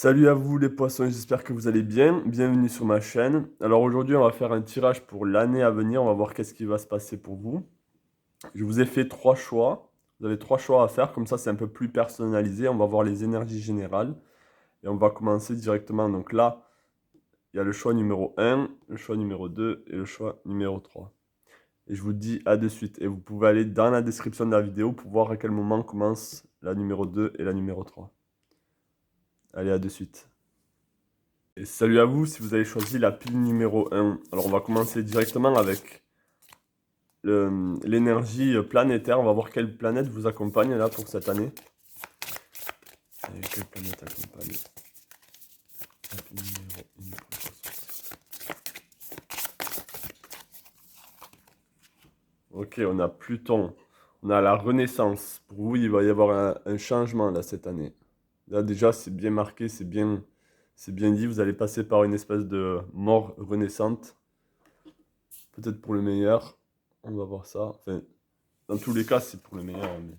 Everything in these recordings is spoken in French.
Salut à vous les poissons, j'espère que vous allez bien. Bienvenue sur ma chaîne. Alors aujourd'hui, on va faire un tirage pour l'année à venir. On va voir qu'est-ce qui va se passer pour vous. Je vous ai fait 3 choix. Vous avez 3 choix à faire, comme ça c'est un peu plus personnalisé. On va voir les énergies générales. Et on va commencer directement. Donc là, il y a le choix numéro 1, le choix numéro 2 et le choix numéro 3. Et je vous dis à de suite. Et vous pouvez aller dans la description de la vidéo pour voir à quel moment commence la numéro 2 et la numéro 3. Allez, à de suite. Et salut à vous si vous avez choisi la pile numéro 1. Alors on va commencer directement avec l'énergie planétaire. On va voir quelle planète vous accompagne là pour cette année. Et quelle planète accompagne la pile numéro 1 pour le poisson. Ok, on a Pluton. On a la Renaissance. Pour vous, il va y avoir un changement là cette année. Là déjà, c'est bien marqué, c'est bien dit. Vous allez passer par une espèce de mort renaissante. Peut-être pour le meilleur. On va voir ça. Enfin, dans tous les cas, c'est pour le meilleur. Mais...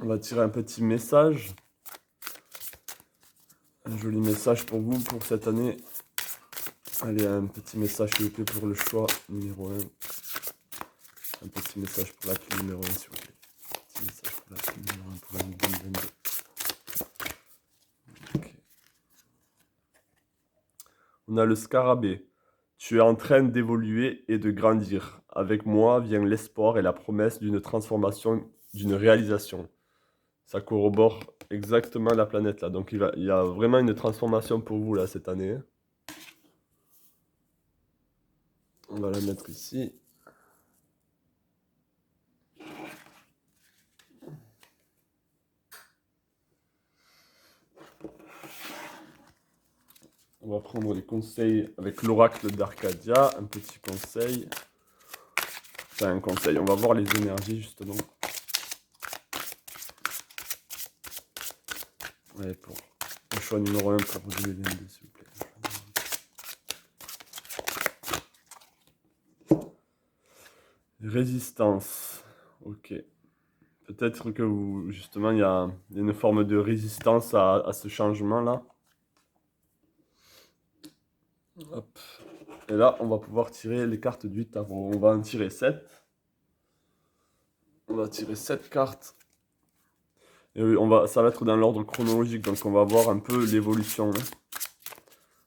on va tirer un petit message. Un joli message pour vous pour cette année. Allez, un petit message s'il vous plaît pour le choix numéro 1. Un petit message pour la pile numéro 1 s'il vous plaît. Un petit message pour la pile numéro 1 pour l'année 2022. Okay. On a le scarabée. Tu es en train d'évoluer et de grandir. Avec moi vient l'espoir et la promesse d'une transformation, d'une réalisation. Ça corrobore exactement la planète là. Donc il y a vraiment une transformation pour vous là cette année. On va la mettre ici. On va prendre les conseils avec l'oracle d'Arcadia. Un petit conseil. Enfin, un conseil. On va voir les énergies justement. Ouais, pour le choix numéro 1 pour 2022, s'il vous plaît. Résistance. Ok. Peut-être que vous, justement, il y a une forme de résistance à ce changement-là. Hop. Et là, on va pouvoir tirer les cartes du tarot. On va en tirer 7. On va tirer 7 cartes. Et oui, ça va être dans l'ordre chronologique, donc on va voir un peu l'évolution.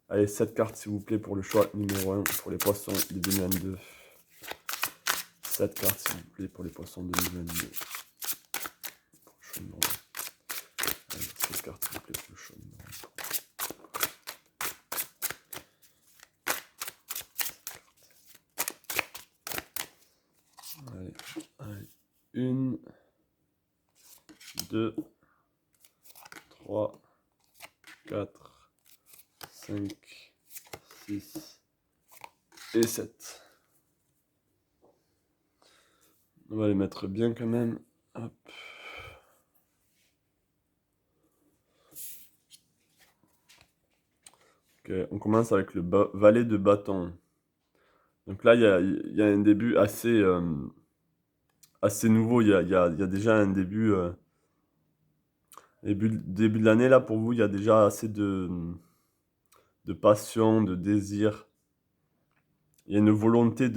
Allez, 7 cartes s'il vous plaît pour le choix numéro 1 pour les poissons de 2022. 7 cartes s'il vous plaît pour les poissons de 2022. Pour le choix numéro 1. Allez, 7 cartes s'il vous plaît pour le choix numéro 1. Allez. 1, 2, 3, 4, 5, 6 et 7. On va les mettre bien quand même. Hop. Ok, on commence avec le valet de bâton. Donc là, il y a un début assez nouveau. Il y a déjà un début, début de l'année là pour vous. Il y a déjà assez de passion, de désir. Il y a une volonté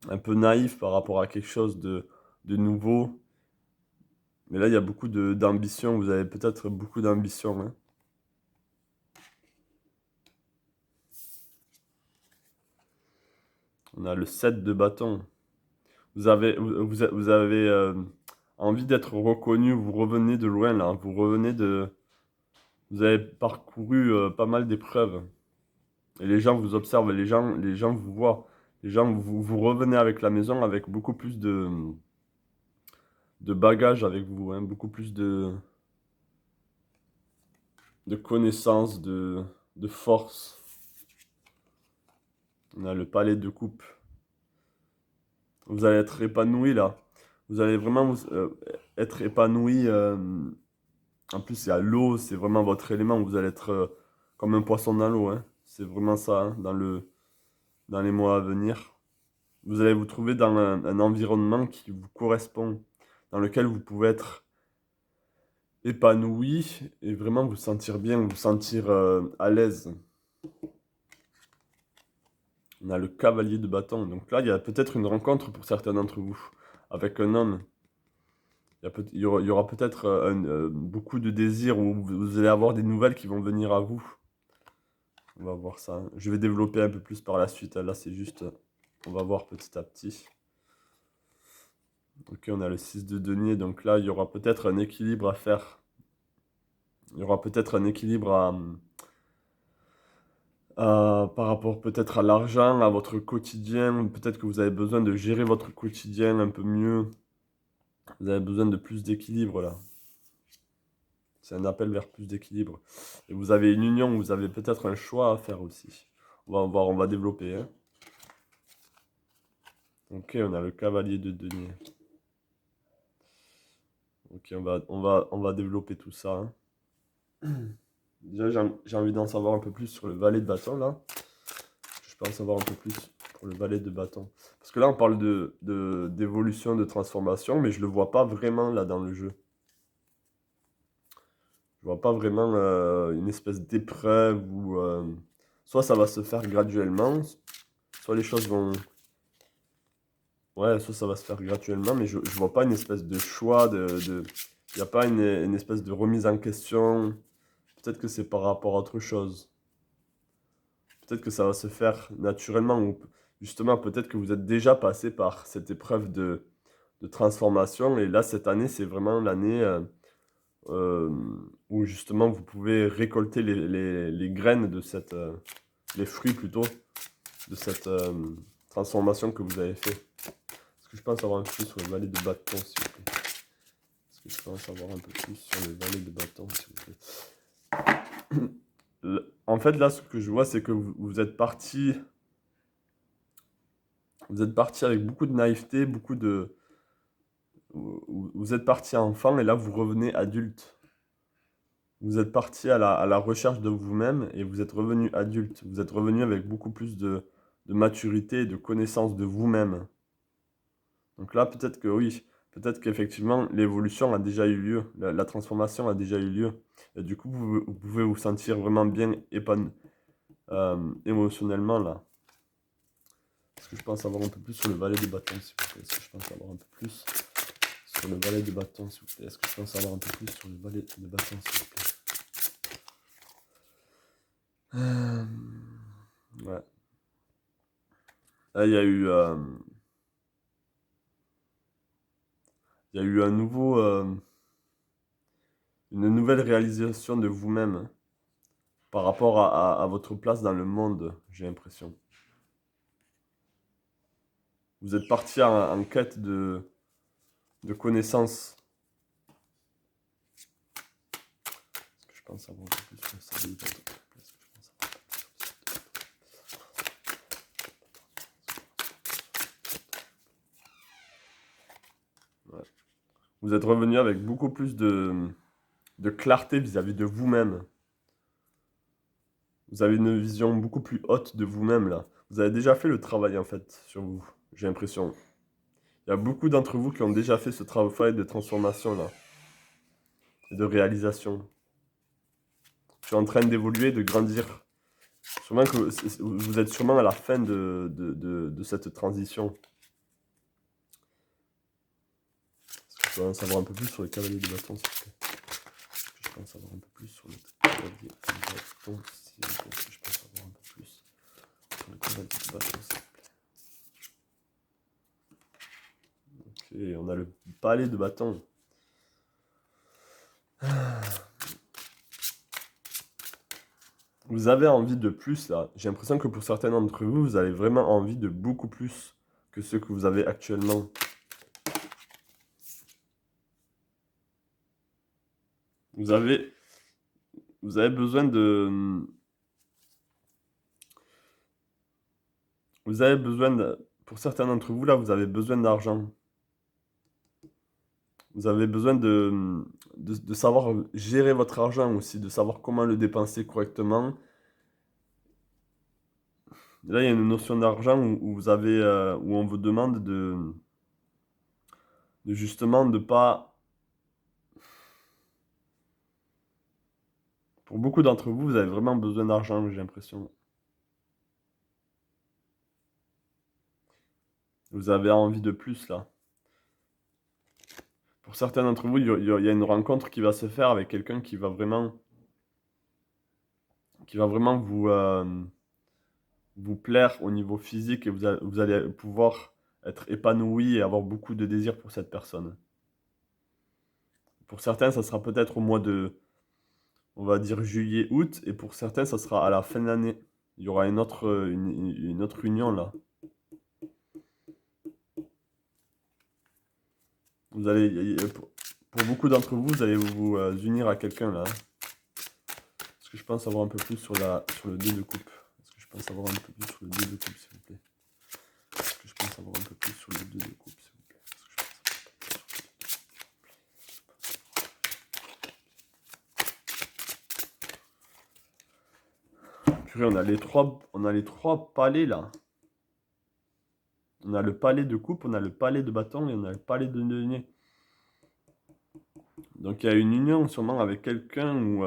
un peu naïf par rapport à quelque chose de nouveau. Mais là, il y a beaucoup d'ambition. Vous avez peut-être beaucoup d'ambition. Hein. On a le 7 de bâton. Vous avez envie d'être reconnu. Vous revenez de loin là. Vous avez parcouru pas mal d'épreuves. Et les gens vous observent. Les gens vous voient. Les gens, vous revenez avec la maison avec beaucoup plus de bagages avec vous. Hein, beaucoup plus de connaissances, de force. On a le palais de coupe. Vous allez être épanoui là. Vous allez vraiment être épanoui. En plus, il y a l'eau, c'est vraiment votre élément. Vous allez être comme un poisson dans l'eau. Hein. C'est vraiment ça hein, dans les mois à venir. Vous allez vous trouver dans un environnement qui vous correspond, dans lequel vous pouvez être épanoui et vraiment vous sentir bien, vous sentir à l'aise. On a le cavalier de bâton. Donc là, il y a peut-être une rencontre pour certains d'entre vous avec un homme. Il y aura peut-être beaucoup de désirs où vous allez avoir des nouvelles qui vont venir à vous. On va voir ça. Je vais développer un peu plus par la suite. Là, c'est juste, on va voir petit à petit. Ok, on a le 6 de denier. Donc là, il y aura peut-être un équilibre à faire. Il y aura peut-être un équilibre par rapport peut-être à l'argent, à votre quotidien. Peut-être que vous avez besoin de gérer votre quotidien un peu mieux. Vous avez besoin de plus d'équilibre là. C'est un appel vers plus d'équilibre. Et vous avez une union, vous avez peut-être un choix à faire aussi. On va voir, on va développer, hein. Ok, on a le cavalier de denier. Ok, on va développer tout ça, hein. Déjà, j'ai envie d'en savoir un peu plus sur le valet de bâton, là. Je peux en savoir un peu plus pour le valet de bâton. Parce que là, on parle d'évolution, de transformation, mais je le vois pas vraiment, là, dans le jeu. Je vois pas vraiment une espèce d'épreuve où... soit ça va se faire graduellement, soit les choses vont... Ouais, soit ça va se faire graduellement, mais je vois pas une espèce de choix, Il n'y a pas une espèce de remise en question. Peut-être que c'est par rapport à autre chose. Peut-être que ça va se faire naturellement, ou justement, peut-être que vous êtes déjà passé par cette épreuve de transformation, et là, cette année, c'est vraiment l'année euh, où justement vous pouvez récolter les graines de cette... les fruits plutôt, de cette transformation que vous avez fait. Est-ce que je peux en savoir un peu plus sur le valet de bâton, s'il vous plaît? Est-ce que je peux en savoir un peu plus sur le valet de bâton, s'il vous plaît? En fait, là, ce que je vois, c'est que vous êtes parti avec beaucoup de naïveté, vous êtes parti enfant et là, vous revenez adulte. Vous êtes parti à la recherche de vous-même et vous êtes revenu adulte. Vous êtes revenu avec beaucoup plus de maturité et de connaissance de vous-même. Donc là, peut-être que oui, peut-être qu'effectivement, l'évolution a déjà eu lieu, la transformation a déjà eu lieu. Et du coup, vous pouvez vous sentir vraiment bien émotionnellement là. Est-ce que je peux en savoir un peu plus sur le valet de bâton, s'il vous plaît? Est-ce que je peux en savoir un peu plus sur le valet de bâton, s'il vous plaît? Est-ce que je peux en savoir un peu plus sur le valet de bâton, s'il vous plaît? Ouais. Là, il y a eu une nouvelle réalisation de vous-même par rapport à votre place dans le monde, j'ai l'impression. Vous êtes parti en quête de connaissances. Est-ce que je peux en savoir un peu plus sur ça? Est-ce que je peux en savoir Ouais. Vous êtes revenu avec beaucoup plus de clarté vis-à-vis de vous-même. Vous avez une vision beaucoup plus haute de vous-même là. Vous avez déjà fait le travail en fait sur vous, j'ai l'impression. Il y a beaucoup d'entre vous qui ont déjà fait ce travail de transformation là, et de réalisation. Je suis en train d'évoluer, de grandir. Sûrement que vous êtes sûrement à la fin de cette transition. Est-ce que je peux en savoir un peu plus sur le cavalier de bâton, s'il vous plaît? Est-ce que je peux en savoir un peu plus sur le cavalier de bâton, s'il vous plaît? Est-ce que je peux en savoir un peu plus sur le cavalier de bâton, s'il vous plaît? Ok, on a le palais de bâton. Vous avez envie de plus là. J'ai l'impression que pour certains d'entre vous, vous avez vraiment envie de beaucoup plus que ce que vous avez actuellement. Vous avez, vous avez besoin de... Vous avez besoin de... Pour certains d'entre vous là, vous avez besoin d'argent. Vous avez besoin de savoir gérer votre argent aussi, de savoir comment le dépenser correctement. Là, il y a une notion d'argent où vous avez, où on vous demande de justement de pas Pour beaucoup d'entre vous, vous avez vraiment besoin d'argent, j'ai l'impression. Vous avez envie de plus, là. Pour certains d'entre vous, il y a une rencontre qui va se faire avec quelqu'un qui va vraiment vous plaire au niveau physique et vous allez pouvoir être épanoui et avoir beaucoup de désir pour cette personne. Pour certains, ça sera peut-être au mois de, on va dire juillet, août, et pour certains, ça sera à la fin de l'année. Il y aura une autre union là. Vous allez, pour beaucoup d'entre vous, vous allez vous unir à quelqu'un là. Est-ce que je pense avoir un peu plus sur le dé de coupe? Est-ce que je pense avoir un peu plus sur le dé de coupe, s'il vous plaît? Est-ce que je pense avoir un peu plus sur le dé de coupe, s'il vous plaît? Purée, on a les trois palais là. On a le palais de coupe, on a le palais de bâton et on a le palais de denier. Donc il y a une union sûrement avec quelqu'un ou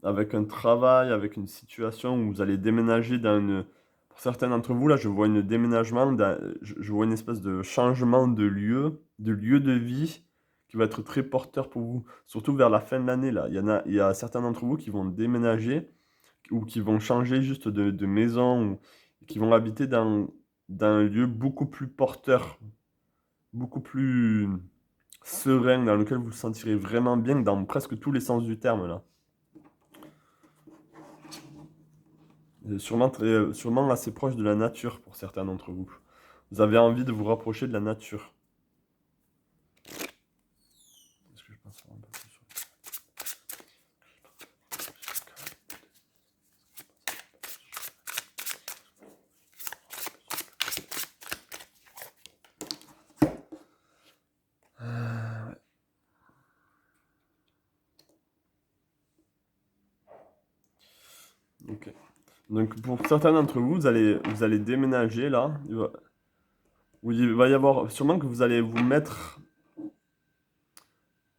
avec un travail, avec une situation où vous allez déménager dans une... Pour certains d'entre vous, là, je vois un déménagement, je vois une espèce de changement de lieu de vie qui va être très porteur pour vous, surtout vers la fin de l'année, là. Il y a certains d'entre vous qui vont déménager ou qui vont changer juste de maison ou qui vont habiter dans un lieu beaucoup plus porteur, beaucoup plus serein, dans lequel vous vous sentirez vraiment bien dans presque tous les sens du terme, là. Sûrement assez proche de la nature pour certains d'entre vous. Vous avez envie de vous rapprocher de la nature. Est-ce que je pense avoir un peu plus sur Ok. Donc pour certains d'entre vous, vous allez déménager là. Il va y avoir sûrement que vous allez vous mettre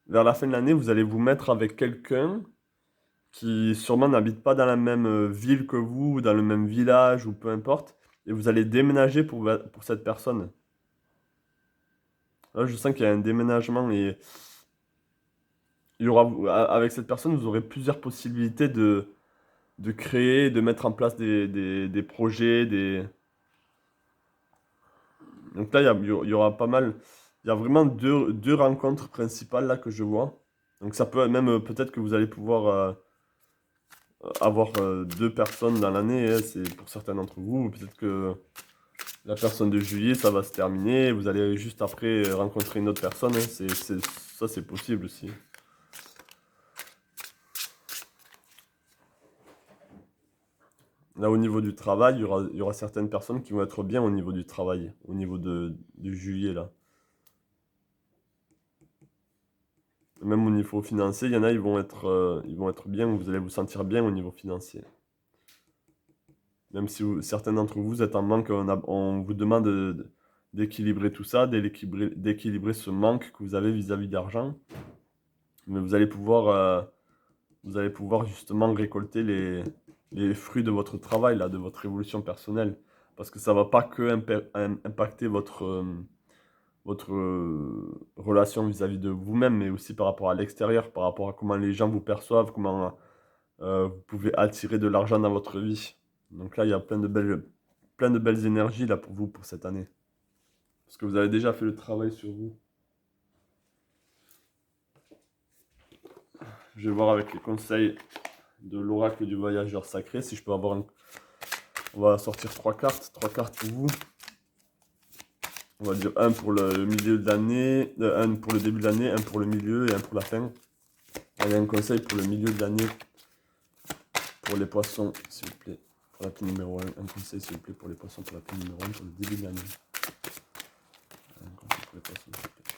vers la fin de l'année, vous allez vous mettre avec quelqu'un qui sûrement n'habite pas dans la même ville que vous, ou dans le même village, ou peu importe, et vous allez déménager pour cette personne. Là, je sens qu'il y a un déménagement et il y aura, avec cette personne, vous aurez plusieurs possibilités de créer, de mettre en place des projets, Donc là, il y aura pas mal, il y a vraiment deux rencontres principales là que je vois. Donc ça peut même, peut-être que vous allez pouvoir avoir deux personnes dans l'année, hein, c'est pour certains d'entre vous. Peut-être que la personne de juillet, ça va se terminer. Vous allez juste après rencontrer une autre personne, hein. Ça, c'est possible aussi. Là, au niveau du travail, il y aura certaines personnes qui vont être bien au niveau du travail, au niveau du juillet, là. Même au niveau financier, il y en a, ils vont être bien, vous allez vous sentir bien au niveau financier. Même si certains d'entre vous êtes en manque, on vous demande d'équilibrer tout ça, d'équilibrer ce manque que vous avez vis-à-vis d'argent. Mais vous allez pouvoir justement récolter les fruits de votre travail, là, de votre évolution personnelle. Parce que ça va pas que impacter votre relation vis-à-vis de vous-même, mais aussi par rapport à l'extérieur, par rapport à comment les gens vous perçoivent, comment vous pouvez attirer de l'argent dans votre vie. Donc là, il y a plein de belles énergies là pour vous pour cette année. Parce que vous avez déjà fait le travail sur vous. Je vais voir avec les conseils de l'oracle du voyageur sacré si je peux avoir un... On va sortir trois cartes pour vous. On va dire un pour le milieu de l'année, un pour le début de l'année, un pour le milieu et un pour la fin. Allez, un conseil pour le milieu de l'année pour les poissons, s'il vous plaît. Pour la pile numéro 1, un conseil s'il vous plaît pour les poissons pour la pile numéro 1 pour le début de l'année. Un conseil pour les poissons, s'il vous plaît.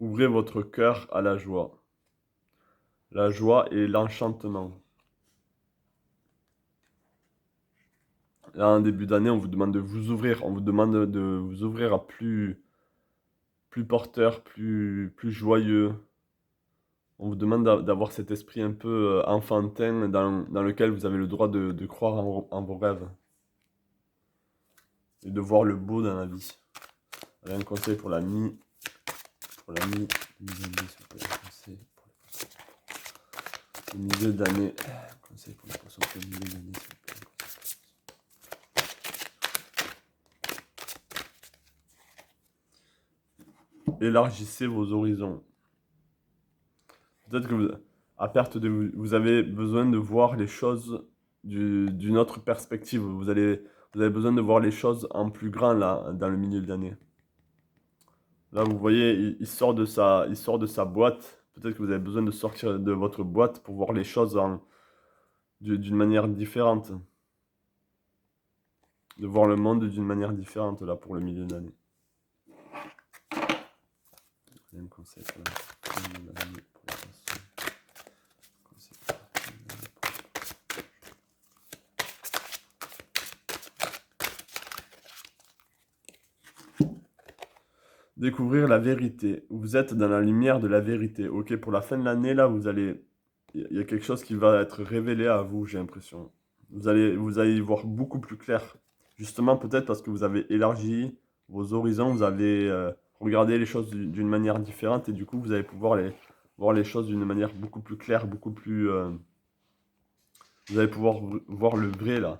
Ouvrez votre cœur à la joie. La joie et l'enchantement. Là, en début d'année, on vous demande de vous ouvrir. On vous demande de vous ouvrir à plus porteur, plus joyeux. On vous demande d'avoir cet esprit un peu enfantin dans lequel vous avez le droit de croire en vos rêves et de voir le beau dans la vie. Allez, un conseil pour la mi 2022, s'il vous plaît. Un conseil pour le milieu d'année. Un conseil pour les poissons pour le milieu d'année, s'il vous plaît. Élargissez vos horizons. Peut-être que à perte de vue, vous avez besoin de voir les choses d'une autre perspective. Vous avez besoin de voir les choses en plus grand là, dans le milieu de l'année. Là, vous voyez, il sort de sa boîte. Peut-être que vous avez besoin de sortir de votre boîte pour voir les choses d'une manière différente. De voir le monde d'une manière différente là pour le milieu de l'année. Un conseil pour le milieu de l'année pour les poissons. Conseil pour le milieu de l'année pour les poissons. Découvrir la vérité. Vous êtes dans la lumière de la vérité. Ok, pour la fin de l'année, là, il y a quelque chose qui va être révélé à vous, j'ai l'impression. Vous allez y voir beaucoup plus clair. Justement, peut-être parce que vous avez élargi vos horizons, vous avez regardé les choses d'une manière différente et du coup, vous allez pouvoir voir les choses d'une manière beaucoup plus claire, beaucoup plus... vous allez pouvoir voir le vrai, là.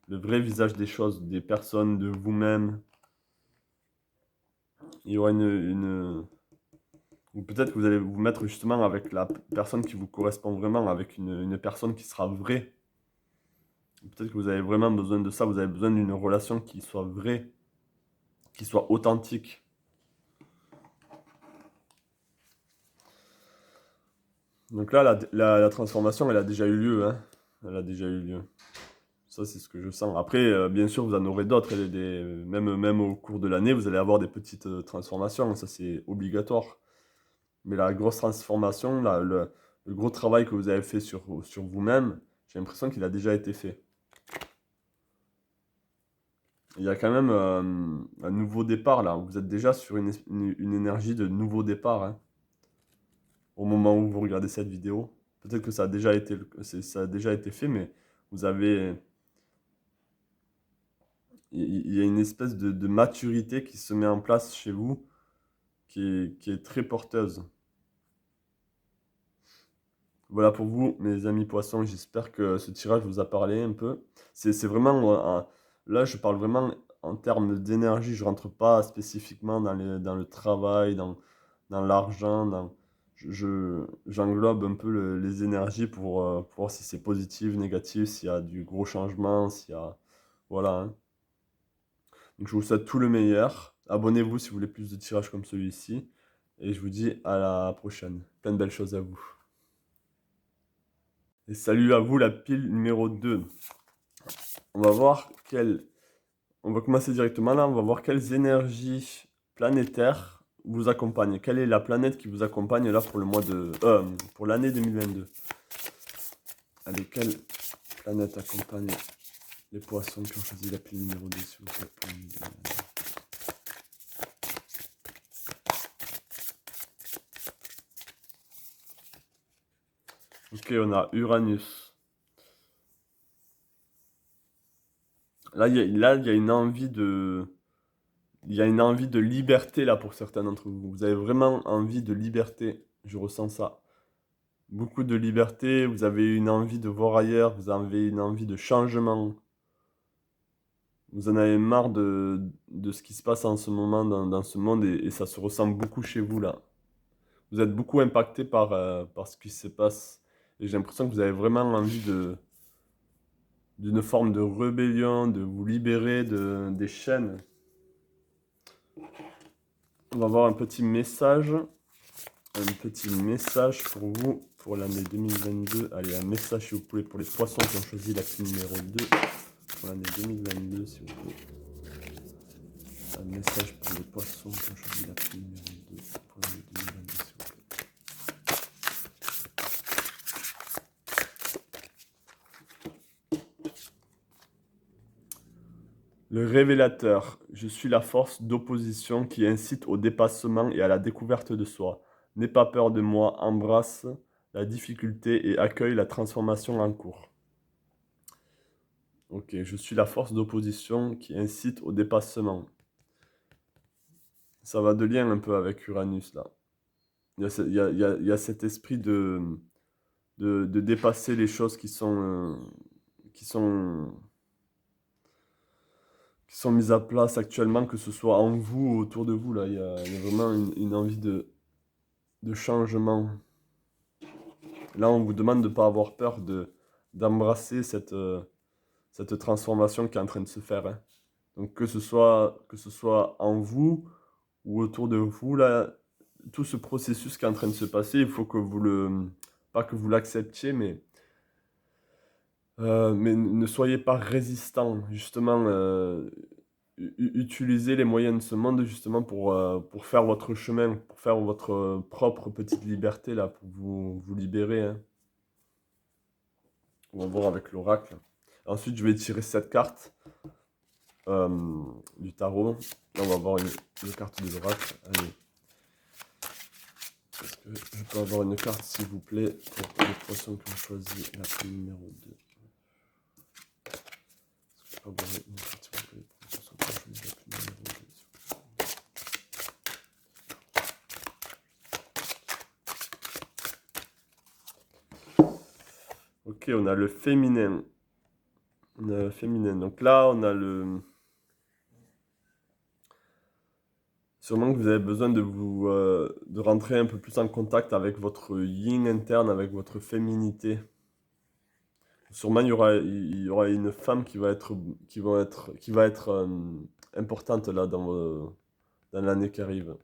Le vrai visage des choses, des personnes, de vous-même. Il y aura ou peut-être que vous allez vous mettre justement avec la personne qui vous correspond vraiment, avec une personne qui sera vraie. Peut-être que vous avez vraiment besoin de ça, vous avez besoin d'une relation qui soit vraie, qui soit authentique. Donc là, la transformation, elle a déjà eu lieu, hein. Elle a déjà eu lieu. Ça, c'est ce que je sens. Après, bien sûr, vous en aurez d'autres. Même au cours de l'année, vous allez avoir des petites transformations. Ça, c'est obligatoire. Mais la grosse transformation, le gros travail que vous avez fait sur vous-même, j'ai l'impression qu'il a déjà été fait. Il y a quand même un nouveau départ là. Vous êtes déjà sur une énergie de nouveau départ, hein, au moment où vous regardez cette vidéo. Peut-être que ça a déjà été fait, mais vous avez, il y a une espèce de maturité qui se met en place chez vous, qui est très porteuse. Voilà pour vous, mes amis poissons. J'espère que ce tirage vous a parlé un peu. C'est vraiment, là, je parle vraiment en termes d'énergie. Je rentre pas spécifiquement dans le travail, dans l'argent. J'englobe un peu les énergies pour voir si c'est positif, négatif, s'il y a du gros changement, s'il y a... Voilà, hein. Donc, je vous souhaite tout le meilleur. Abonnez-vous si vous voulez plus de tirages comme celui-ci. Et je vous dis à la prochaine. Plein de belles choses à vous. Et salut à vous, la pile numéro 2. On va voir On va commencer directement là, on va voir quelles énergies planétaires vous accompagnent. Quelle est la planète qui vous accompagne là pour le mois de... pour l'année 2022. Allez, quelle planète accompagne les poissons qui ont choisi la pile numéro 2, s'il vous plaît, pour l'année 2022. Ok, on a Uranus. Là, il y a une envie de... Il y a une envie de liberté là pour certains d'entre vous. Vous avez vraiment envie de liberté. Je ressens ça. Beaucoup de liberté. Vous avez une envie de voir ailleurs. Vous avez une envie de changement. Vous en avez marre de ce qui se passe en ce moment dans ce monde et ça se ressent beaucoup chez vous là. Vous êtes beaucoup impacté par ce qui se passe. Et j'ai l'impression que vous avez vraiment envie d'une forme de rébellion, de vous libérer des chaînes. On va voir un petit message pour vous pour l'année 2022. Allez, un message s'il vous plaît pour les poissons qui ont choisi la pile numéro 2 pour l'année 2022, s'il vous plaît. Un message pour les poissons qui ont choisi la pile numéro 2 pour l'année 2022, s'il vous plaît. Le révélateur. Je suis la force d'opposition qui incite au dépassement et à la découverte de soi. N'aie pas peur de moi, embrasse la difficulté et accueille la transformation en cours. Ok, je suis la force d'opposition qui incite au dépassement. Ça va de lien un peu avec Uranus là. Il y a cet esprit de dépasser les choses qui sont, qui sont mises à place actuellement, que ce soit en vous ou autour de vous. Là. Il y a vraiment une envie de changement. Là, on vous demande de ne pas avoir peur d'embrasser cette transformation qui est en train de se faire, hein. Donc que ce soit en vous ou autour de vous, là, tout ce processus qui est en train de se passer, il faut que vous le... Pas que vous l'acceptiez, mais ne soyez pas résistant. Justement, utilisez les moyens de ce monde justement pour faire votre chemin, pour faire votre propre petite liberté, là, pour vous libérer, hein. On va voir avec l'oracle. Ensuite, je vais tirer cette carte du tarot. Là, on va voir une carte de l'oracle. Allez. Est-ce que je peux avoir une carte, s'il vous plaît, pour les poissons qui ont choisi la carte numéro 2? Est-ce que je peux avoir une carte, s'il vous plaît, pour les poissons qui ont choisi la carte numéro 2? Ok, on a le féminin. On a le féminin. Donc là, on a le... Sûrement que vous avez besoin de rentrer un peu plus en contact avec votre yin interne, avec votre féminité. Sûrement, il y aura une femme qui va être importante là dans l'année qui arrive.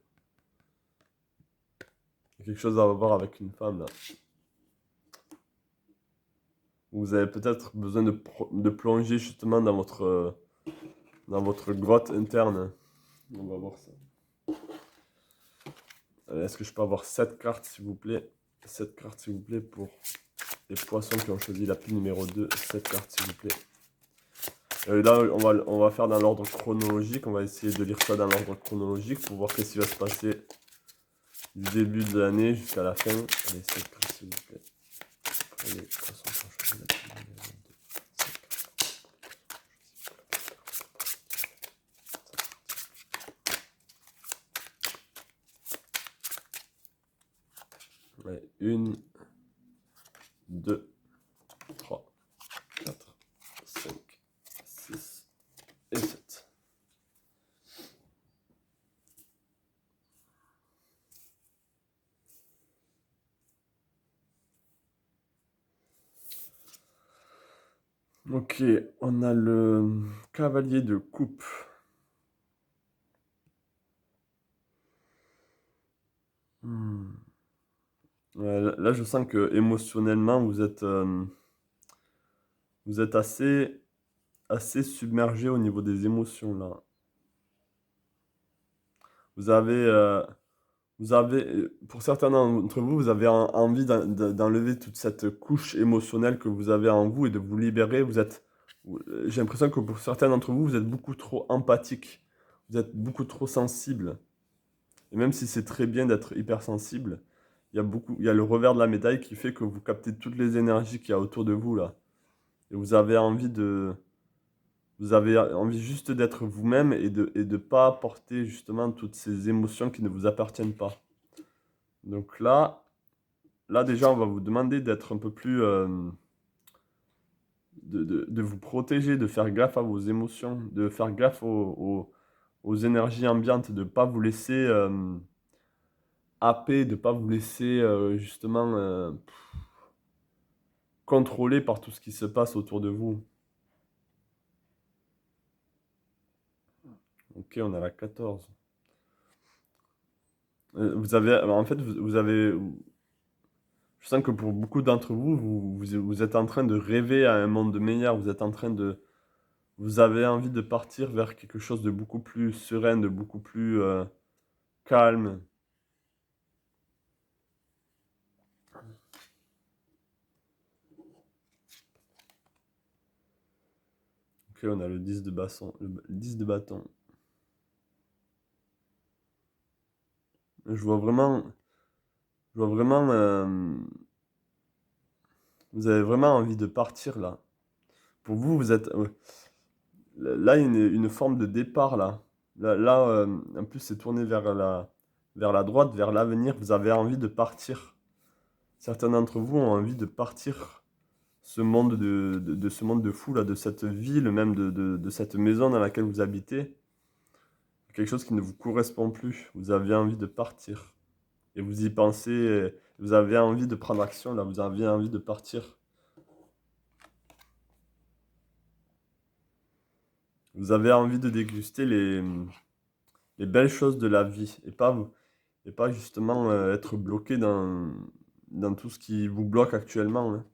Il y a quelque chose à voir avec une femme là. Vous avez peut-être besoin de plonger justement dans votre grotte interne. On va voir ça. Est-ce que je peux avoir 7 cartes s'il vous plaît? 7 cartes s'il vous plaît pour les poissons qui ont choisi la pile numéro 2. 7 cartes s'il vous plaît. Là, on va faire dans l'ordre chronologique. On va essayer de lire ça dans l'ordre chronologique pour voir qu'est-ce qui va se passer du début de l'année jusqu'à la fin. Allez, 7 cartes s'il vous plaît. Allez, poissons qui ont choisi la pile numéro 2. Ouais, 1, 2, 3, 4, 5, 6 et 7. Ok, on a le cavalier de coupe. Hmm. Ouais, là, je sens que émotionnellement, vous êtes assez submergé au niveau des émotions là. Vous avez, euh, pour certains d'entre vous, vous avez envie d'enlever toute cette couche émotionnelle que vous avez en vous et de vous libérer. J'ai l'impression que pour certains d'entre vous, vous êtes beaucoup trop empathique. Vous êtes beaucoup trop sensible. Et même si c'est très bien d'être hypersensible, il y a le revers de la médaille qui fait que vous captez toutes les énergies qu'il y a autour de vous là. Et vous avez envie juste d'être vous-même et de pas porter justement toutes ces émotions qui ne vous appartiennent pas. Donc là déjà, on va vous demander d'être un peu plus, de vous protéger, de faire gaffe à vos émotions, de faire gaffe aux énergies ambiantes, de ne pas vous laisser happer, de ne pas vous laisser justement contrôler par tout ce qui se passe autour de vous. Ok, on a la 14. En fait, vous avez, je sens que pour beaucoup d'entre vous, vous êtes en train de rêver à un monde meilleur. Vous êtes en train vous avez envie de partir vers quelque chose de beaucoup plus serein, de beaucoup plus calme. Ok, on a le 10 de bâton, le 10 de bâton. Je vois vraiment vois vraiment, vous avez vraiment envie de partir là. Pour vous, vous êtes, là, il y a une forme de départ là. Là, en plus, c'est tourné vers la droite, vers l'avenir. Vous avez envie de partir. Certains d'entre vous ont envie de partir ce monde de ce monde de fou là, de cette ville, même de cette maison dans laquelle vous habitez. Quelque chose qui ne vous correspond plus. Vous avez envie de partir. Et vous y pensez, vous avez envie de prendre action là, vous avez envie de partir. Vous avez envie de déguster les belles choses de la vie et pas justement être bloqué dans tout ce qui vous bloque actuellement, hein.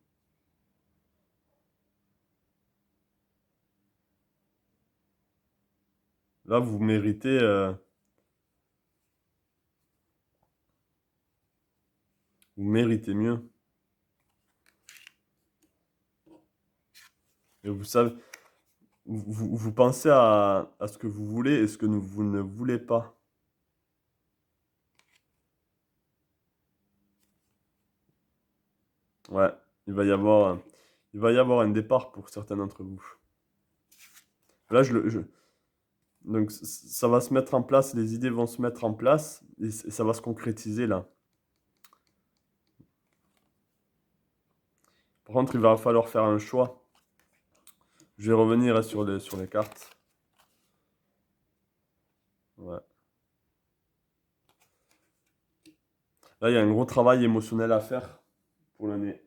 Là, vous méritez mieux. Et vous savez, vous pensez à ce que vous voulez et ce que vous ne voulez pas. Ouais, il va y avoir, il va y avoir un départ pour certains d'entre vous. Là, donc ça va se mettre en place, les idées vont se mettre en place et ça va se concrétiser là. Par contre, il va falloir faire un choix. Je vais revenir sur les cartes. Ouais. Là, il y a un gros travail émotionnel à faire pour l'année.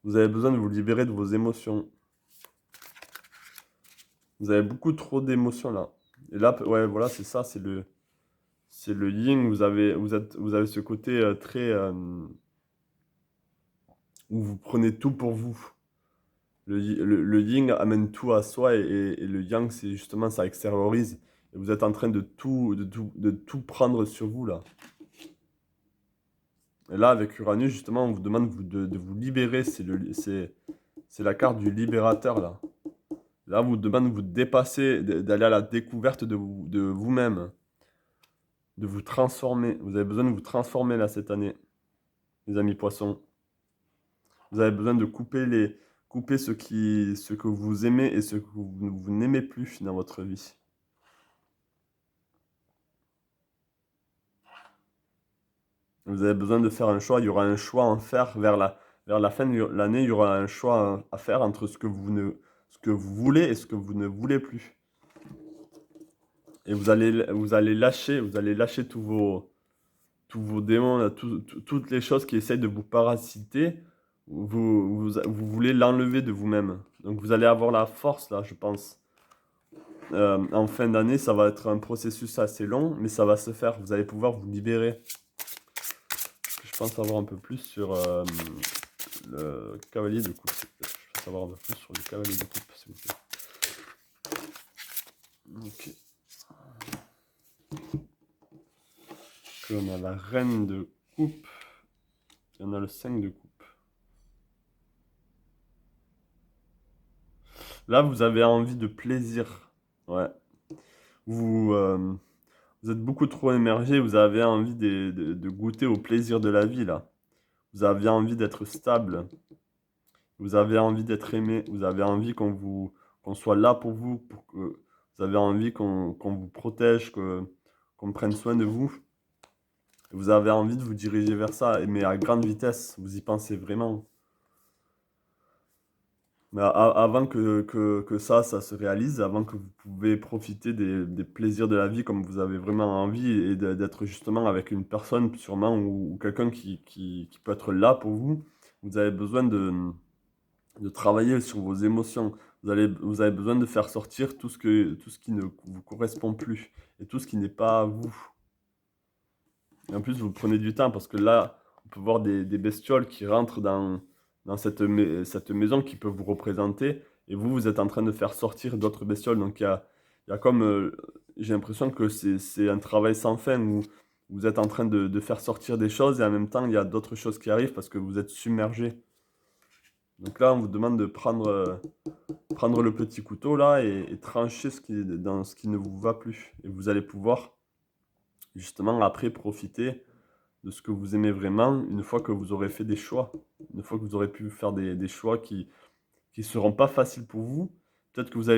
Vous avez besoin de vous libérer de vos émotions. Vous avez beaucoup trop d'émotions là. Et là, ouais, voilà, c'est ça, c'est le yin. Vous avez ce côté très où vous prenez tout pour vous. Le yin amène tout à soi et le yang, c'est justement ça extériorise. Et vous êtes en train de tout prendre sur vous là. Et là, avec Uranus, justement, on vous demande de vous libérer. C'est la carte du libérateur là. Là, on vous demande de vous dépasser, d'aller à la découverte de vous-même, de vous transformer. Vous avez besoin de vous transformer là cette année, les amis poissons. Vous avez besoin de couper ce que vous aimez et ce que vous n'aimez plus dans votre vie. Vous avez besoin de faire un choix. Il y aura un choix à en faire vers la fin de l'année. Il y aura un choix à faire entre ce que vous voulez et ce que vous ne voulez plus. Et vous allez lâcher tous vos démons, là, toutes les choses qui essayent de vous parasiter. Vous voulez l'enlever de vous-même. Donc vous allez avoir la force là, je pense. En fin d'année, ça va être un processus assez long, mais ça va se faire. Vous allez pouvoir vous libérer. Je pense savoir un peu plus sur le cavalier de coupe. Je pense savoir un peu plus sur le cavalier de coupe, s'il vous plaît. Ok. Donc, on a la reine de coupe et on a le 5 de coupe. Là, vous avez envie de plaisir. Ouais. Vous, vous êtes beaucoup trop émergé, vous avez envie de goûter au plaisir de la vie, là. Vous avez envie d'être stable, vous avez envie d'être aimé, vous avez envie qu'on soit là pour vous, vous avez envie qu'on vous protège, qu'on prenne soin de vous. Vous avez envie de vous diriger vers ça, mais à grande vitesse, vous y pensez vraiment. Mais avant que ça se réalise, avant que vous pouvez profiter des plaisirs de la vie comme vous avez vraiment envie et d'être justement avec une personne sûrement ou quelqu'un qui peut être là pour vous, vous avez besoin de travailler sur vos émotions. Vous avez besoin de faire sortir tout ce qui ne vous correspond plus et tout ce qui n'est pas vous. Et en plus, vous prenez du temps parce que là, on peut voir des bestioles qui rentrent dans cette maison qui peut vous représenter. Et vous êtes en train de faire sortir d'autres bestioles. Donc il y a comme, j'ai l'impression que c'est un travail sans fin où vous êtes en train de faire sortir des choses et en même temps, il y a d'autres choses qui arrivent parce que vous êtes submergé. Donc là, on vous demande de prendre le petit couteau là et trancher dans ce qui ne vous va plus. Et vous allez pouvoir justement après profiter de ce que vous aimez vraiment une fois que vous aurez fait des choix. Une fois que vous aurez pu faire des choix qui ne seront pas faciles pour vous. Peut-être que vous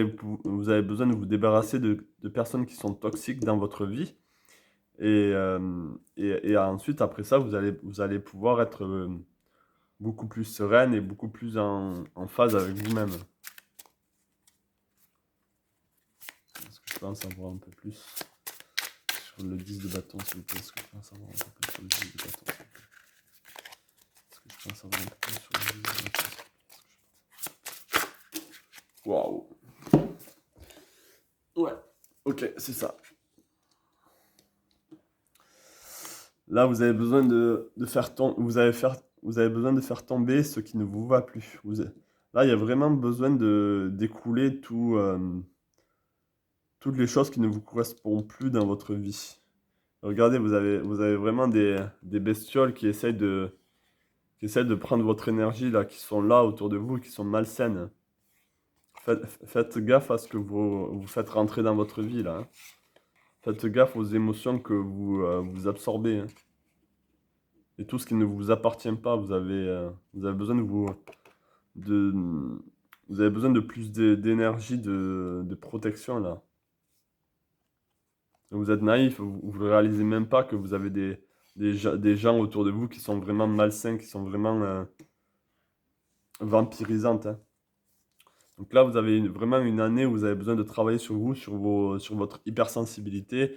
avez besoin de vous débarrasser de personnes qui sont toxiques dans votre vie. Et ensuite, après ça, vous allez pouvoir être beaucoup plus sereine et beaucoup plus en phase avec vous-même. Est-ce que je peux en savoir un peu plus sur le 10 de bâton, s'il vous plaît? Est-ce que je peux en savoir un peu plus sur le 10 de bâton, s'il vous plaît? Est-ce que je peux en savoir un peu plus sur le 10 de bâton? Waouh! Ouais, ok, c'est ça. Là, vous avez besoin de faire vous avez besoin de faire tomber ce qui ne vous va plus. Là, il y a vraiment besoin d'écouler toutes les choses qui ne vous correspondent plus dans votre vie. Regardez, vous avez vraiment des bestioles qui essayent de prendre votre énergie, là, qui sont là autour de vous, qui sont malsaines. Faites gaffe à ce que vous faites rentrer dans votre vie, là, hein. Faites gaffe aux émotions que vous absorbez, hein. Et tout ce qui ne vous appartient pas, vous avez besoin de, vous avez besoin de plus d'énergie, de protection, là. Vous êtes naïf, vous ne réalisez même pas que vous avez des gens autour de vous qui sont vraiment malsains, qui sont vraiment vampirisantes, hein. Donc là, vous avez vraiment une année où vous avez besoin de travailler sur vous, sur votre hypersensibilité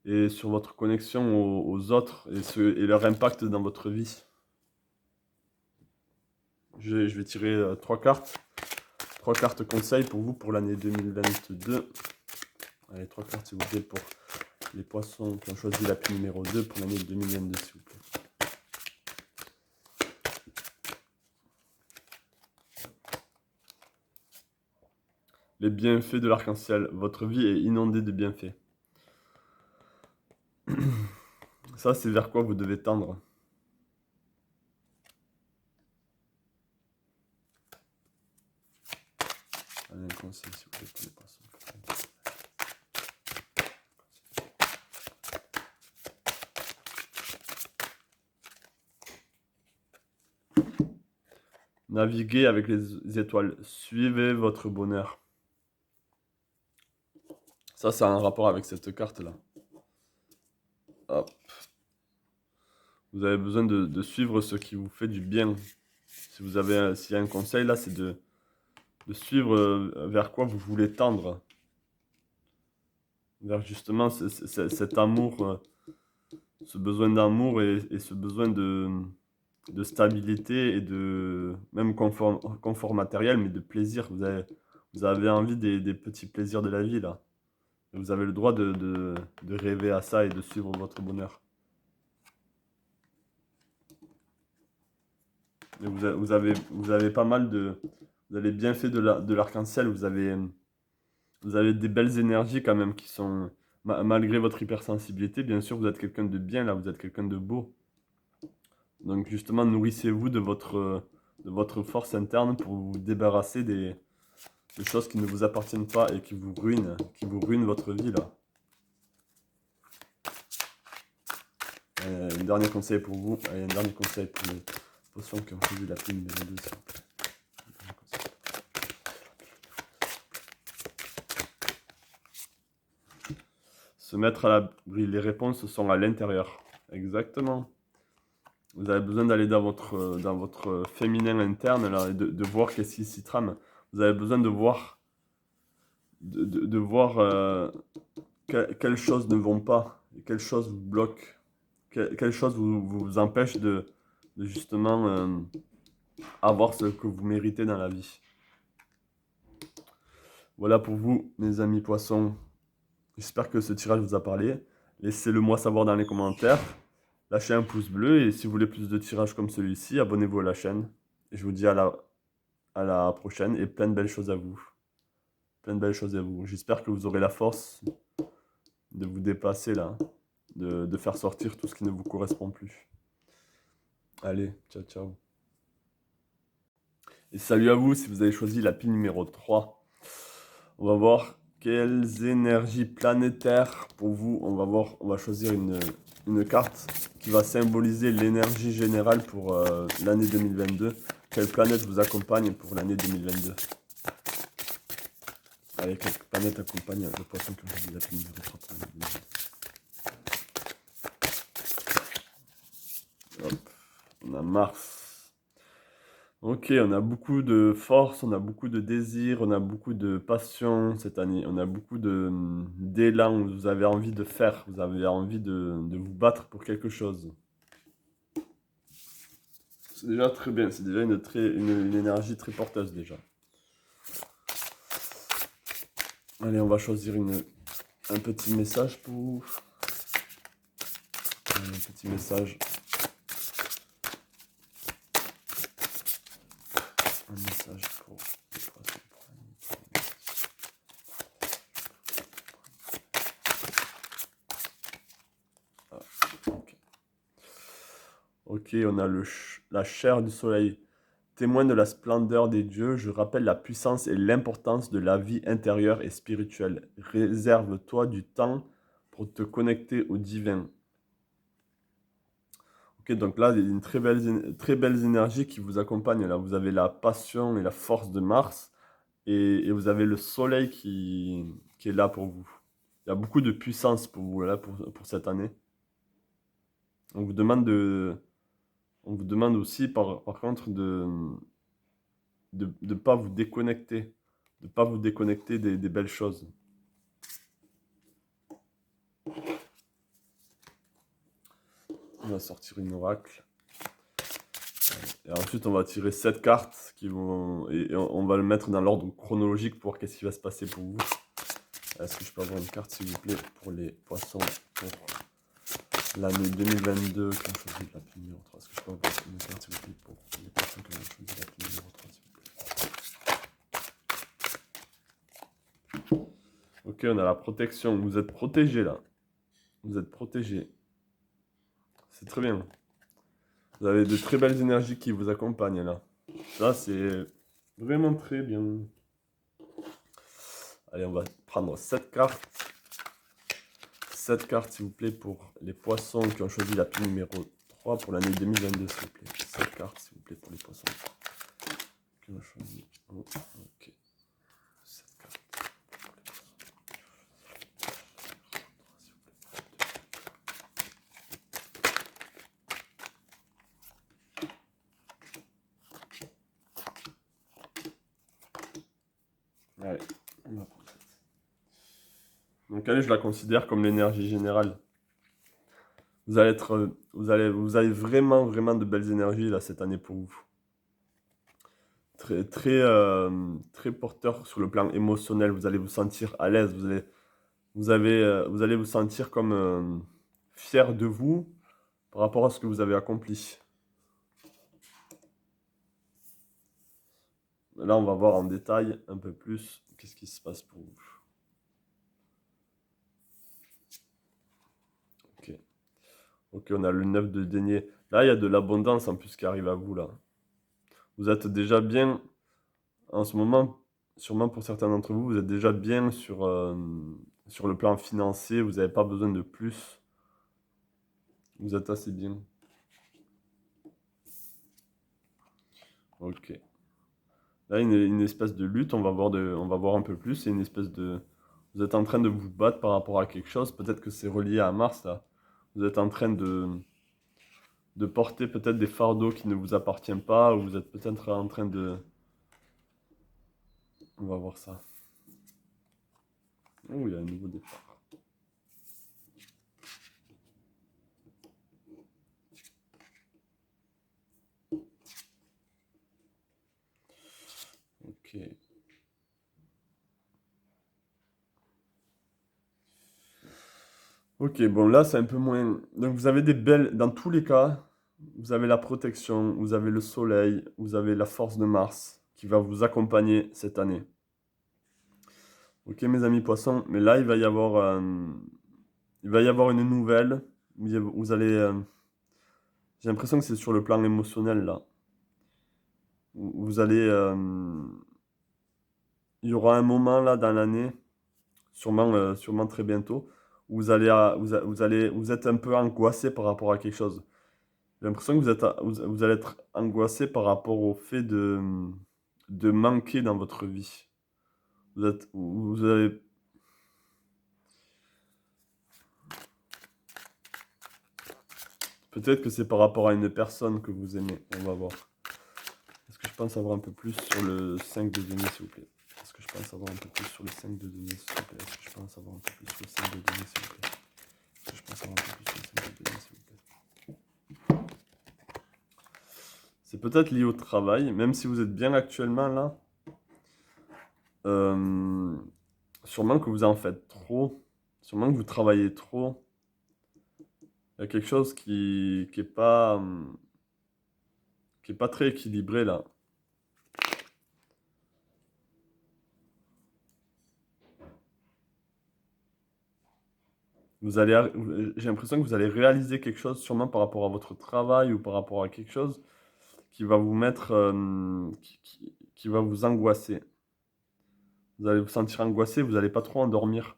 et sur votre connexion aux autres et leur impact dans votre vie. Je vais tirer trois cartes. Trois cartes conseils pour vous pour l'année 2022. Allez, trois cartes s'il vous plaît pour les poissons qui ont choisi l'appli numéro 2 pour l'année 2022 s'il vous plaît. Les bienfaits de l'arc-en-ciel. Votre vie est inondée de bienfaits. Ça, c'est vers quoi vous devez tendre. Allez, un conseil s'il vous plaît pour les poissons. Naviguez avec les étoiles. Suivez votre bonheur. Ça a un rapport avec cette carte-là. Hop. Vous avez besoin de suivre ce qui vous fait du bien. S'il y a un conseil là, c'est de suivre vers quoi vous voulez tendre. Vers justement cet amour, ce besoin d'amour et ce besoin de stabilité et de même confort matériel, mais de plaisir. Vous avez envie des petits plaisirs de la vie là. Et vous avez le droit de rêver à ça et de suivre votre bonheur. Et vous avez pas mal vous avez bien fait de l'arc-en-ciel. Vous avez des belles énergies quand même qui sont, malgré votre hypersensibilité, bien sûr, vous êtes quelqu'un de bien là, vous êtes quelqu'un de beau. Donc justement, nourrissez-vous de votre force interne pour vous débarrasser des choses qui ne vous appartiennent pas et qui vous ruinent votre vie là. Un dernier conseil pour vous, et un dernier conseil pour les potions qui ont choisi la plume numéro 2, s'il vous plaît. Se mettre à l'abri, les réponses sont à l'intérieur. Exactement. Vous avez besoin d'aller dans votre féminin interne là, et de voir qu'est-ce qui s'y trame. Vous avez besoin de voir, de voir quelles choses ne vont pas, quelles choses vous bloquent, quelles choses vous empêchent de justement avoir ce que vous méritez dans la vie. Voilà pour vous, mes amis poissons. J'espère que ce tirage vous a parlé. Laissez-le moi savoir dans les commentaires. Lâchez un pouce bleu et si vous voulez plus de tirages comme celui-ci, abonnez-vous à la chaîne. Et je vous dis à la prochaine et plein de belles choses à vous. Plein de belles choses à vous. J'espère que vous aurez la force de vous dépasser là, de faire sortir tout ce qui ne vous correspond plus. Allez, ciao ciao. Et salut à vous si vous avez choisi la pile numéro 3. On va voir quelles énergies planétaires pour vous. On va choisir une carte qui va symboliser l'énergie générale pour l'année 2022. Quelle planète vous accompagne pour l'année 2022? Allez, quelle planète accompagne le poisson que je vous appelle numéro 3 pour l'année 2022? Hop, on a Mars. Ok, on a beaucoup de force, on a beaucoup de désir, on a beaucoup de passion cette année, on a beaucoup d'élan, vous avez envie de faire, vous avez envie de vous battre pour quelque chose. C'est déjà très bien, c'est déjà une énergie très porteuse déjà. Allez, on va choisir un petit message pour vous. Un petit message. Un message pour les poissons. Ah, ok. Ok, on a la chair du soleil. Témoin de la splendeur des dieux, je rappelle la puissance et l'importance de la vie intérieure et spirituelle. Réserve-toi du temps pour te connecter au divin. Ok, donc là, il y a une très belle énergie qui vous accompagne. Là, vous avez la passion et la force de Mars et vous avez le soleil qui est là pour vous. Il y a beaucoup de puissance pour vous là pour cette année. On vous demande on vous demande aussi par contre de pas vous déconnecter, de pas vous déconnecter des belles choses. On va sortir une oracle. Et ensuite, on va tirer 7 cartes et on va le mettre dans l'ordre chronologique pour voir qu'est-ce qui va se passer pour vous. Est-ce que je peux avoir une carte, s'il vous plaît, pour les poissons pour l'année 2022 qui ont choisi la pile numéro 3? Est-ce que je peux avoir une carte, s'il vous plaît, pour les poissons qui ont choisi la pile numéro 3, s'il vous plaît? Ok, on a la protection. Vous êtes protégé là. Vous êtes protégé. C'est très bien. Vous avez de très belles énergies qui vous accompagnent là. Ça, c'est vraiment très bien. Allez, on va prendre 7 cartes. 7 cartes, s'il vous plaît, pour les poissons qui ont choisi la pile numéro 3 pour l'année 2022, s'il vous plaît. 7 cartes, s'il vous plaît, pour les poissons qui ont choisi. Oh, ok. 7 cartes. Allez, on va prendre 7. Donc, allez, je la considère comme l'énergie générale. Vous avez vraiment, vraiment de belles énergies là cette année pour vous. Très porteur sur le plan émotionnel. Vous allez vous sentir à l'aise. Vous allez vous sentir comme fier de vous par rapport à ce que vous avez accompli. Là, on va voir en détail un peu plus qu'est-ce qui se passe pour vous. Ok. Ok, on a le 9 de denier. Là, il y a de l'abondance en plus qui arrive à vous là. Vous êtes déjà bien en ce moment, sûrement pour certains d'entre vous, vous êtes déjà bien sur le plan financier. Vous n'avez pas besoin de plus. Vous êtes assez bien. Ok. Là, une espèce de lutte, on va voir un peu plus. C'est une espèce de... Vous êtes en train de vous battre par rapport à quelque chose. Peut-être que c'est relié à Mars, là. Vous êtes en train de porter peut-être des fardeaux qui ne vous appartiennent pas, ou vous êtes peut-être en train de... On va voir ça. Oh, il y a un nouveau départ. Ok. Ok, bon, là, c'est un peu moins... Donc, vous avez des belles... Dans tous les cas, vous avez la protection, vous avez le soleil, vous avez la force de Mars qui va vous accompagner cette année. Ok, mes amis poissons, mais là, il va y avoir une nouvelle. Vous allez, j'ai l'impression que c'est sur le plan émotionnel là. Vous allez, il y aura un moment là dans l'année, sûrement très bientôt, vous êtes un peu angoissé par rapport à quelque chose. J'ai l'impression que vous allez être angoissé par rapport au fait de manquer dans votre vie. Vous avez, peut-être que c'est par rapport à une personne que vous aimez. On va voir. Est-ce que je pense avoir un peu plus sur le 5 de denier, s'il vous plaît? Est-ce que je pense avoir un peu plus sur le 5 de denier, s'il vous plaît? Est-ce que je pense avoir un peu plus sur le 5 de denier, s'il vous plaît? Est-ce que je pense avoir un peu plus sur le 5 de denier, s'il vous plaît? C'est peut-être lié au travail, même si vous êtes bien actuellement là. Euh, sûrement que vous en faites trop. Sûrement que vous travaillez trop. Il y a quelque chose qui est pas très équilibré là. J'ai l'impression que vous allez réaliser quelque chose, sûrement par rapport à votre travail ou par rapport à quelque chose qui va vous mettre, qui va vous angoisser. Vous allez vous sentir angoissé, vous n'allez pas trop endormir.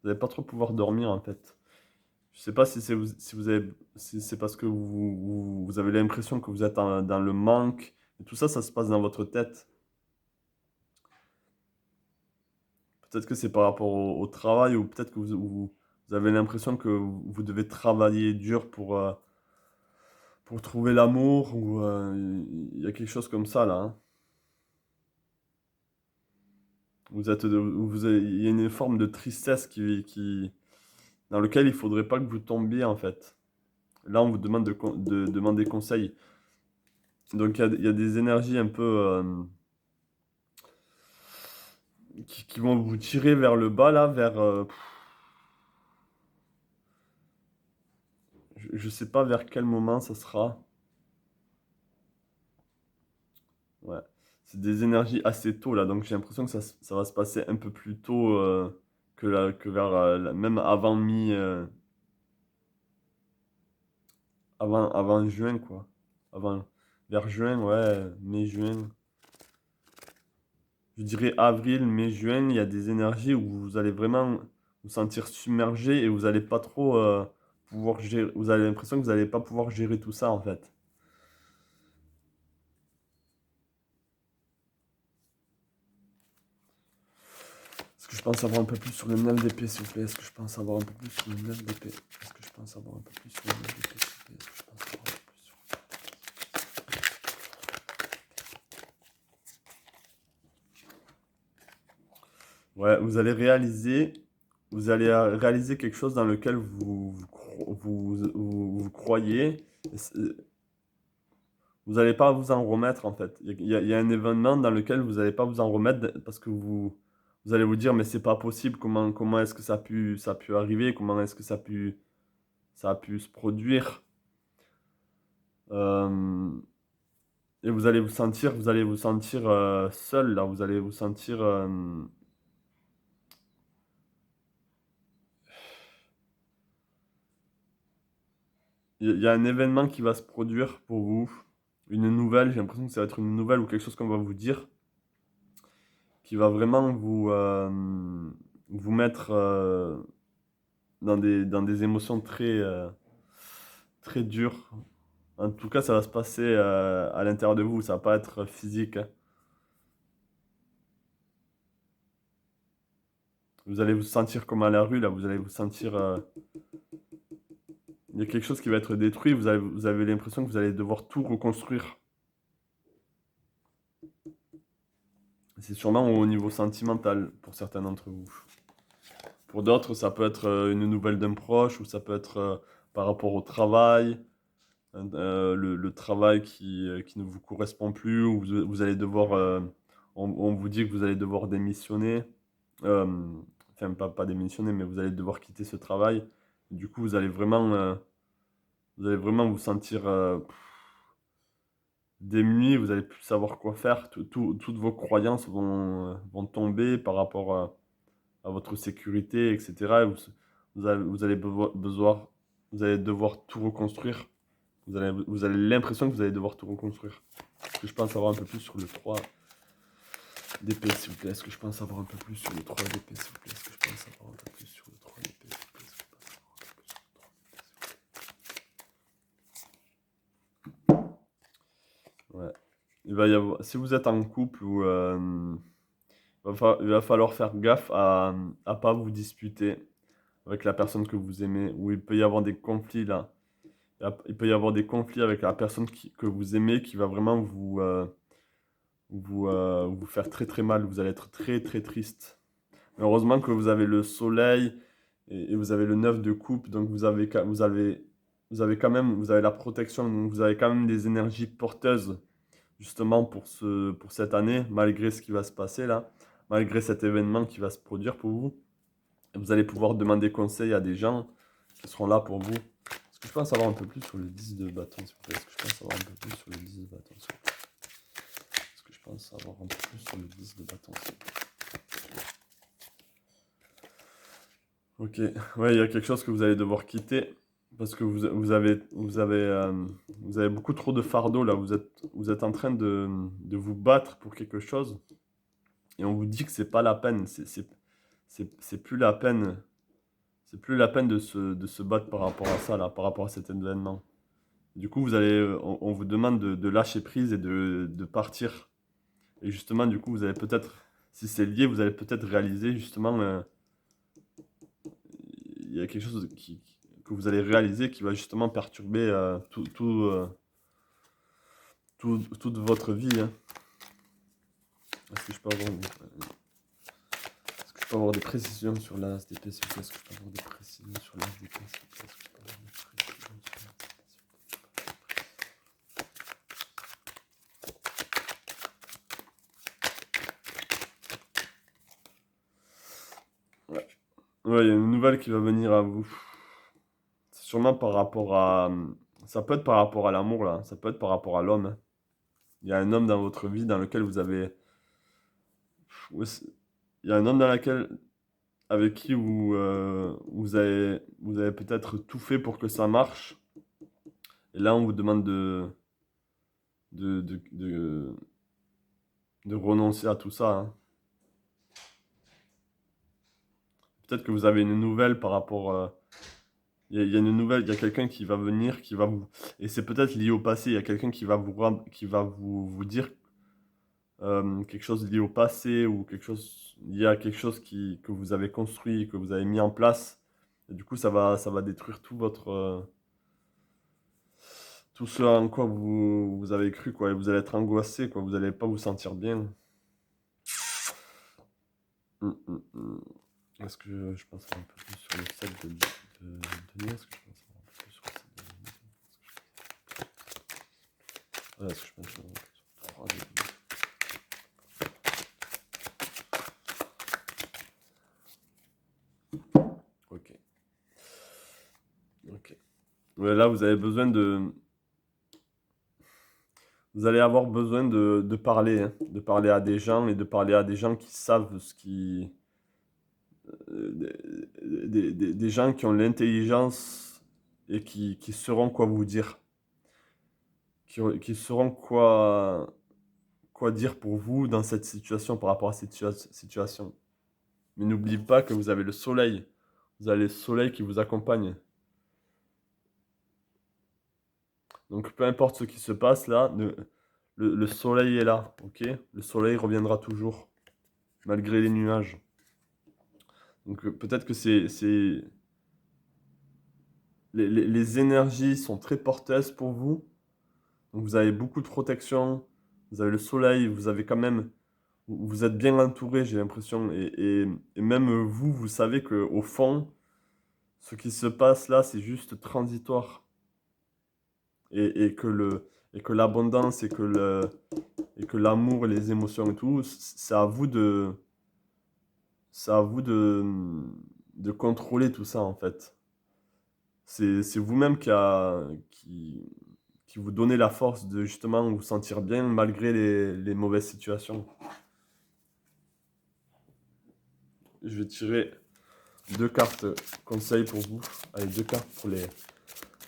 Vous n'allez pas trop pouvoir dormir en fait. Je sais pas si c'est parce que vous avez l'impression que vous êtes dans le manque. Et tout ça, ça se passe dans votre tête. Peut-être que c'est par rapport au travail ou peut-être que vous avez l'impression que vous devez travailler dur pour trouver l'amour ou il y a quelque chose comme ça là, hein. Il y a une forme de tristesse dans lequel il faudrait pas que vous tombiez en fait. Là, on vous demande de demander conseil. Donc il y a des énergies un peu qui vont vous tirer vers le bas là, je sais pas vers quel moment ça sera. Ouais. C'est des énergies assez tôt là, donc j'ai l'impression que ça va se passer un peu plus tôt que vers même avant avant juin quoi. Avant, vers juin, ouais, mai-juin. Je dirais avril, mai-juin, il y a des énergies où vous allez vraiment vous sentir submergé et vous allez pas trop pouvoir gérer. Vous avez l'impression que vous n'allez pas pouvoir gérer tout ça en fait. Est-ce que je pense avoir un peu plus sur le 9 d'épée, s'il vous plaît? Est-ce que je pense avoir un peu plus sur le 9 d'épée? Est-ce que je pense avoir un peu plus sur le 9 d'épée, s'il vous plaît? Est-ce que je pense avoir un peu plus sur... Ouais, vous allez réaliser quelque chose dans lequel vous croyez. Et vous n'allez pas vous en remettre en fait. Il y a un événement dans lequel vous n'allez pas vous en remettre parce que vous allez vous dire mais c'est pas possible, comment est-ce que ça a pu arriver, comment est-ce que ça a pu se produire. Euh, et vous allez vous sentir seul là, vous allez vous sentir... il y a un événement qui va se produire pour vous, une nouvelle, j'ai l'impression que ça va être une nouvelle ou quelque chose qu'on va vous dire, qui va vraiment vous mettre dans des émotions très dures. En tout cas, ça va se passer à l'intérieur de vous, ça va pas être physique, hein. Vous allez vous sentir comme à la rue, là, vous allez vous sentir... il y a quelque chose qui va être détruit, vous avez l'impression que vous allez devoir tout reconstruire. C'est sûrement au niveau sentimental pour certains d'entre vous. Pour d'autres, ça peut être une nouvelle d'un proche ou ça peut être par rapport au travail, le travail qui ne vous correspond plus ou vous allez devoir, on vous dit que vous allez devoir démissionner. Euh, enfin, pas démissionner, mais vous allez devoir quitter ce travail. Du coup, vous allez vraiment vous sentir démuni, vous allez plus savoir quoi faire. Toutes vos croyances vont tomber par rapport à votre sécurité, etc. Et vous allez vous allez devoir tout reconstruire. Vous avez l'impression que vous allez devoir tout reconstruire. Est-ce que je pense avoir un peu plus sur le 3 d'épée, s'il vous plaît? Est-ce que je pense avoir un peu plus sur le 3 d'épée, s'il vous plaît? Est-ce que je pense avoir un peu plus sur le 3 d'épée, s'il vous plaît? si vous êtes en couple ou il va falloir faire gaffe à pas vous disputer avec la personne que vous aimez, ou il peut y avoir des conflits là. Il peut y avoir des conflits avec la personne que vous aimez qui va vraiment vous faire très très mal. Vous allez être très très triste. Mais heureusement que vous avez le soleil et vous avez le 9 de coupe, donc vous avez quand même, vous avez la protection, donc vous avez quand même des énergies porteuses justement pour cette année, malgré ce qui va se passer là, malgré cet événement qui va se produire pour vous. Vous allez pouvoir demander conseil à des gens qui seront là pour vous. Est-ce que je peux en savoir un peu plus sur le 10 de bâton, s'il vous plaît? Est-ce que je peux en savoir un peu plus sur le 10 de bâton, s'il vous plaît? Est-ce que je peux en savoir un peu plus sur le 10 de bâton, s'il vous plaît? Ok, ouais, il y a quelque chose que vous allez devoir quitter parce que vous avez beaucoup trop de fardeau là. Vous êtes en train de vous battre pour quelque chose et on vous dit que c'est pas la peine. C'est plus la peine. C'est plus la peine de se battre par rapport à ça là, par rapport à cet événement. Du coup, on vous demande de lâcher prise et de partir. Et justement, du coup, vous allez peut-être, si c'est lié, vous allez peut-être réaliser justement, il y a quelque chose que vous allez réaliser qui va justement perturber toute votre vie, hein. Est-ce que je peux avoir, est-ce que je peux avoir des précisions sur l'as d'épée, s'il vous plaît? Est-ce que je peux avoir des précisions sur l'as d'épée, s'il vous plaît? Est-ce que je peux avoir des précisions sur l'as d'épée, s'il vous plaît? Ouais. Ouais, il y a une nouvelle qui va venir à vous. C'est sûrement par rapport à... Ça peut être par rapport à l'amour, là. Ça peut être par rapport à l'homme, hein. Il y a un homme dans votre vie dans lequel vous avez... Ouais, il y a un homme avec qui vous avez peut-être tout fait pour que ça marche. Et là, on vous demande de, de, de, de renoncer à tout ça, hein. Peut-être que vous avez une nouvelle par rapport... il y a une nouvelle, il y a quelqu'un qui va venir, qui va vous... Et c'est peut-être lié au passé. Il y a quelqu'un qui va vous dire quelque chose lié au passé ou quelque chose lié à quelque chose que vous avez construit, que vous avez mis en place. Et du coup, ça va détruire tout ce en quoi vous avez cru, quoi. Et vous allez être angoissé, quoi. Vous n'allez pas vous sentir bien. Hum. Est-ce que je pense un peu plus sur le 7 de Denis? Est-ce que je pense un peu plus sur le 7 de Denis? Est-ce que je pense un peu plus sur le 3 de Denis? Ok. Ok. Ouais, là, vous allez avoir besoin de parler, hein, de parler à des gens et de parler à des gens qui savent des gens qui ont l'intelligence et qui sauront quoi vous dire, qui sauront quoi dire pour vous dans cette situation, par rapport à cette situation. Mais n'oubliez pas que vous avez le soleil. Vous avez le soleil qui vous accompagne. Donc peu importe ce qui se passe là, le soleil est là, ok? Le soleil reviendra toujours, malgré les nuages. Donc peut-être que les énergies sont très porteuses pour vous. Donc vous avez beaucoup de protection, vous avez le soleil, vous avez quand même, vous êtes bien entouré, j'ai l'impression. Et même vous, vous savez que au fond, ce qui se passe là, c'est juste transitoire. Et que l'abondance et que l'amour et les émotions et tout, c'est à vous de contrôler tout ça en fait. C'est vous-même qui vous donnez la force de justement vous sentir bien malgré les mauvaises situations. Je vais tirer deux cartes conseils pour vous. Allez, deux cartes pour les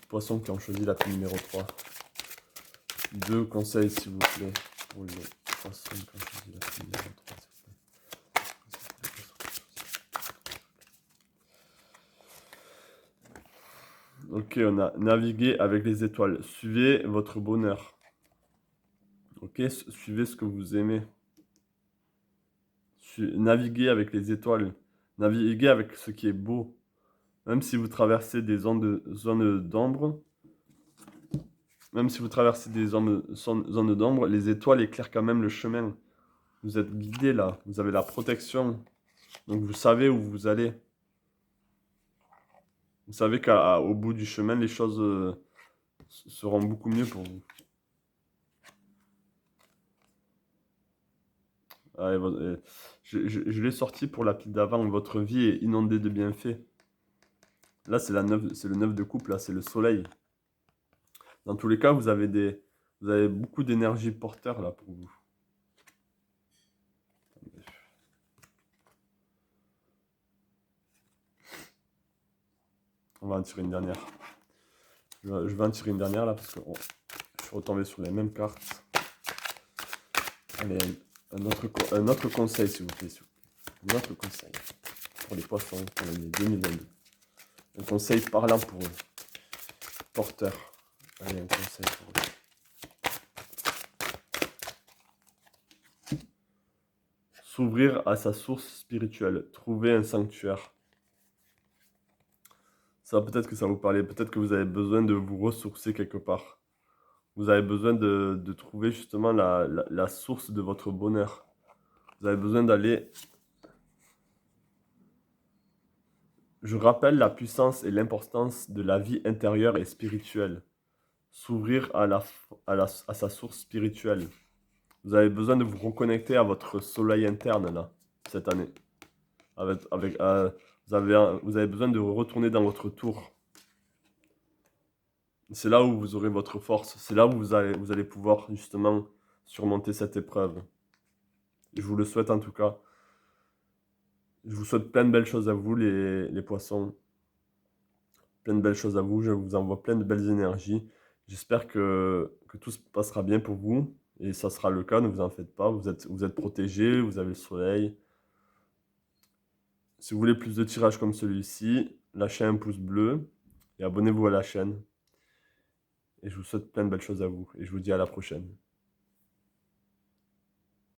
poissons qui ont choisi la plume numéro 3. Deux conseils s'il vous plaît pour les poissons qui ont choisi la plume numéro 3. Ok, on a navigué avec les étoiles. Suivez votre bonheur. Ok, suivez ce que vous aimez. Naviguez avec les étoiles. Naviguez avec ce qui est beau. Même si vous traversez des zones d'ombre, même si vous traversez des zones d'ombre, les étoiles éclairent quand même le chemin. Vous êtes guidé là, vous avez la protection. Donc vous savez où vous allez. Vous savez qu'au bout du chemin, les choses seront beaucoup mieux pour vous. Allez, je l'ai sorti pour la pile d'avant. Votre vie est inondée de bienfaits. Là, c'est le 9 de coupe, là, c'est le soleil. Dans tous les cas, vous avez beaucoup d'énergie porteur là pour vous. On va en tirer une dernière. Je vais en tirer une dernière là parce que je suis retombé sur les mêmes cartes. Allez, un autre conseil s'il vous plaît. Un autre conseil pour les poissons pour l'année 2022. Un conseil parlant pour eux. Porteur. Allez, un conseil pour eux. S'ouvrir à sa source spirituelle. Trouver un sanctuaire. Ça, peut-être que ça vous parlait. Peut-être que vous avez besoin de vous ressourcer quelque part. Vous avez besoin de trouver justement la source de votre bonheur. Vous avez besoin d'aller... Je rappelle la puissance et l'importance de la vie intérieure et spirituelle. S'ouvrir à sa source spirituelle. Vous avez besoin de vous reconnecter à votre soleil interne, là, cette année. Vous avez besoin de retourner dans votre tour. C'est là où vous aurez votre force. C'est là où vous allez pouvoir, justement, surmonter cette épreuve. Je vous le souhaite, en tout cas. Je vous souhaite plein de belles choses à vous, les poissons. Plein de belles choses à vous. Je vous envoie plein de belles énergies. J'espère que tout se passera bien pour vous. Et ça sera le cas, ne vous en faites pas. Vous êtes protégés, vous avez le soleil. Si vous voulez plus de tirages comme celui-ci, lâchez un pouce bleu et abonnez-vous à la chaîne. Et je vous souhaite plein de belles choses à vous. Et je vous dis à la prochaine.